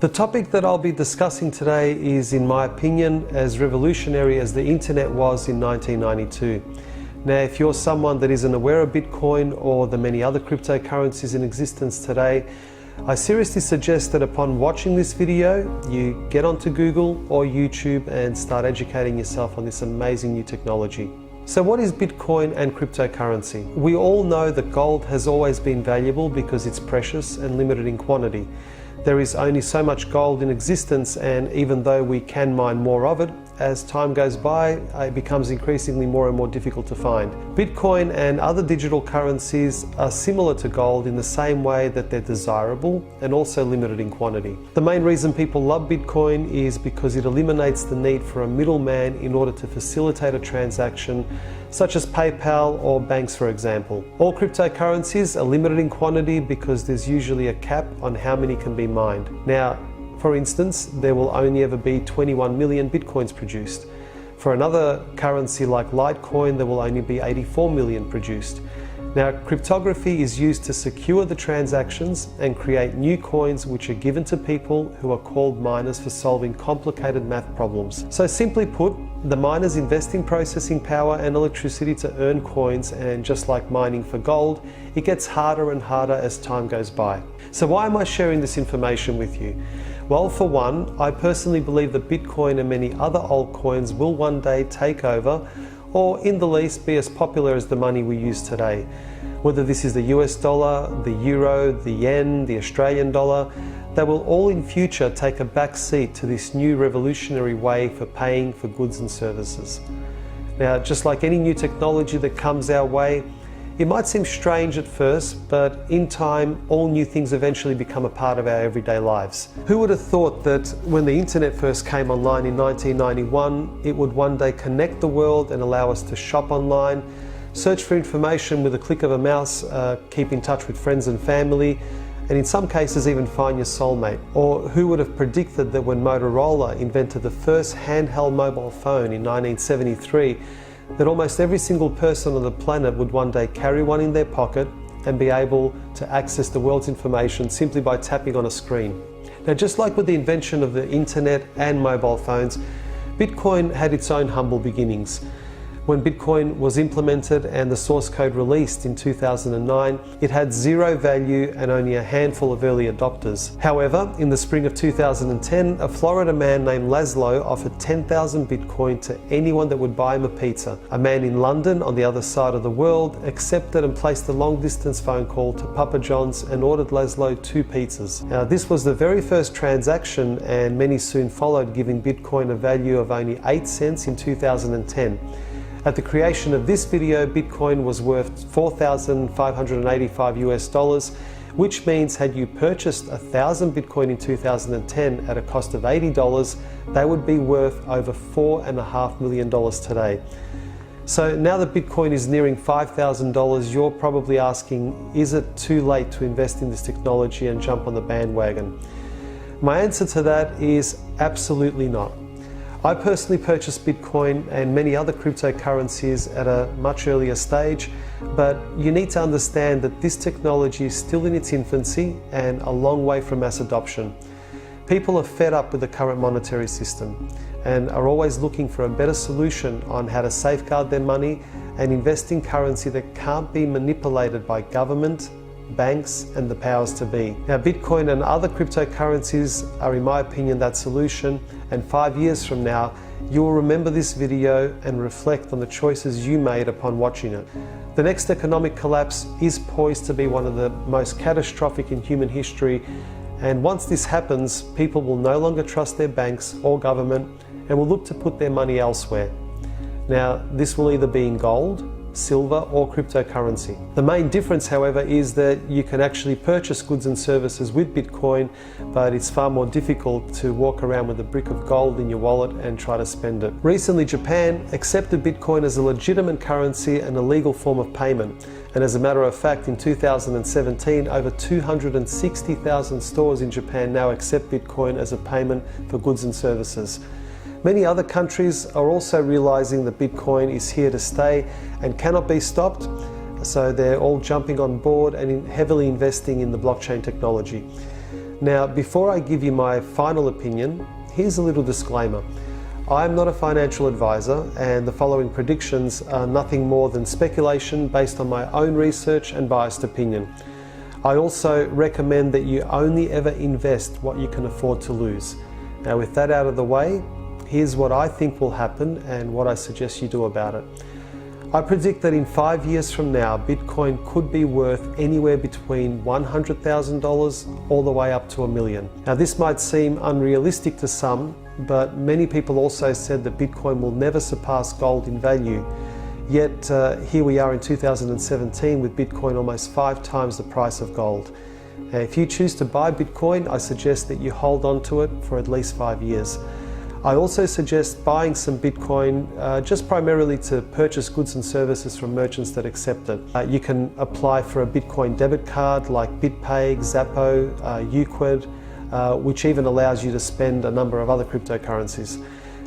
The topic that I'll be discussing today is, in my opinion, as revolutionary as the internet was in 1992. Now, if you're someone that isn't aware of Bitcoin or the many other cryptocurrencies in existence today, I seriously suggest that upon watching this video, you get onto Google or YouTube and start educating yourself on this amazing new technology. So what is Bitcoin and cryptocurrency? We all know that gold has always been valuable because it's precious and limited in quantity. There is only so much gold in existence, and even though we can mine more of it, as time goes by, it becomes increasingly more and more difficult to find. Bitcoin and other digital currencies are similar to gold in the same way that they're desirable and also limited in quantity. The main reason people love Bitcoin is because it eliminates the need for a middleman in order to facilitate a transaction, such as PayPal or banks, for example. All cryptocurrencies are limited in quantity because there's usually a cap on how many can be mined. Now, for instance, there will only ever be 21 million Bitcoins produced. For another currency like Litecoin, there will only be 84 million produced. Now, cryptography is used to secure the transactions and create new coins which are given to people who are called miners for solving complicated math problems. So simply put, the miners invest in processing power and electricity to earn coins, and just like mining for gold, it gets harder and harder as time goes by. So why am I sharing this information with you? Well, for one, I personally believe that Bitcoin and many other altcoins will one day take over, or in the least be as popular as the money we use today. Whether this is the US dollar, the euro, the yen, the Australian dollar, they will all in future take a back seat to this new revolutionary way for paying for goods and services. Now, just like any new technology that comes our way, it might seem strange at first, but in time, all new things eventually become a part of our everyday lives. Who would have thought that when the internet first came online in 1991, it would one day connect the world and allow us to shop online, search for information with a click of a mouse, keep in touch with friends and family, and in some cases even find your soulmate? Or who would have predicted that when Motorola invented the first handheld mobile phone in 1973, that almost every single person on the planet would one day carry one in their pocket and be able to access the world's information simply by tapping on a screen. Now, just like with the invention of the internet and mobile phones, Bitcoin had its own humble beginnings. When Bitcoin was implemented and the source code released in 2009, it had zero value and only a handful of early adopters. However, in the spring of 2010, a Florida man named Laszlo offered 10,000 Bitcoin to anyone that would buy him a pizza. A man in London, on the other side of the world, accepted and placed a long-distance phone call to Papa John's and ordered Laszlo 2 pizzas. Now, this was the very first transaction, and many soon followed, giving Bitcoin a value of only 8 cents in 2010. At the creation of this video, Bitcoin was worth $4,585 US, which means had you purchased 1,000 Bitcoin in 2010 at a cost of $80, they would be worth over $4.5 million today. So now that Bitcoin is nearing $5,000, you're probably asking, is it too late to invest in this technology and jump on the bandwagon? My answer to that is absolutely not. I personally purchased Bitcoin and many other cryptocurrencies at a much earlier stage, but you need to understand that this technology is still in its infancy and a long way from mass adoption. People are fed up with the current monetary system and are always looking for a better solution on how to safeguard their money and invest in currency that can't be manipulated by government, banks and the powers to be. Now, Bitcoin and other cryptocurrencies are, in my opinion, that solution, and 5 years from now, you will remember this video and reflect on the choices you made upon watching it. The next economic collapse is poised to be one of the most catastrophic in human history, and once this happens, people will no longer trust their banks or government and will look to put their money elsewhere. Now, this will either be in gold, silver or cryptocurrency. The main difference, however, is that you can actually purchase goods and services with Bitcoin, but it's far more difficult to walk around with a brick of gold in your wallet and try to spend it. Recently, Japan accepted Bitcoin as a legitimate currency and a legal form of payment. And as a matter of fact, in 2017, over 260,000 stores in Japan now accept Bitcoin as a payment for goods and services. Many other countries are also realizing that Bitcoin is here to stay and cannot be stopped, so they're all jumping on board and heavily investing in the blockchain technology. Now, before I give you my final opinion, here's a little disclaimer. I am not a financial advisor, and the following predictions are nothing more than speculation based on my own research and biased opinion. I also recommend that you only ever invest what you can afford to lose. Now, with that out of the way, here's what I think will happen and what I suggest you do about it. I predict that in 5 years from now, Bitcoin could be worth anywhere between $100,000 all the way up to $1 million. Now, this might seem unrealistic to some, but many people also said that Bitcoin will never surpass gold in value. Yet here we are in 2017 with Bitcoin almost 5 times the price of gold. If you choose to buy Bitcoin, I suggest that you hold on to it for at least 5 years. I also suggest buying some Bitcoin just primarily to purchase goods and services from merchants that accept it. You can apply for a Bitcoin debit card like BitPay, Zappo, Uquid, which even allows you to spend a number of other cryptocurrencies.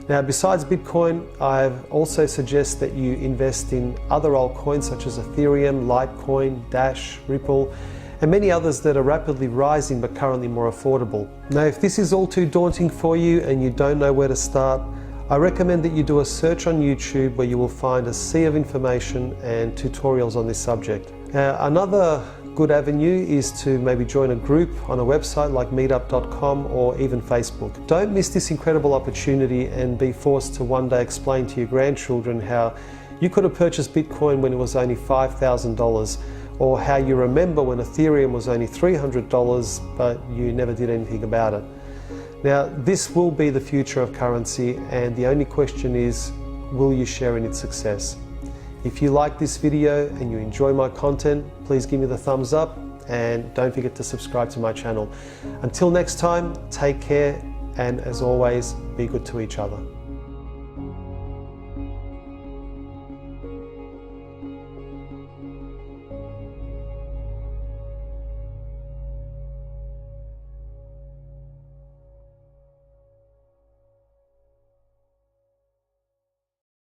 Now, besides Bitcoin, I also suggest that you invest in other altcoins such as Ethereum, Litecoin, Dash, Ripple, and many others that are rapidly rising but currently more affordable. Now, if this is all too daunting for you and you don't know where to start, I recommend that you do a search on YouTube where you will find a sea of information and tutorials on this subject. Another good avenue is to maybe join a group on a website like meetup.com or even Facebook. Don't miss this incredible opportunity and be forced to one day explain to your grandchildren how you could have purchased Bitcoin when it was only $5,000, or how you remember when Ethereum was only $300 but you never did anything about it. Now, this will be the future of currency, and the only question is, will you share in its success? If you like this video and you enjoy my content, please give me the thumbs up and don't forget to subscribe to my channel. Until next time, take care, and as always, be good to each other.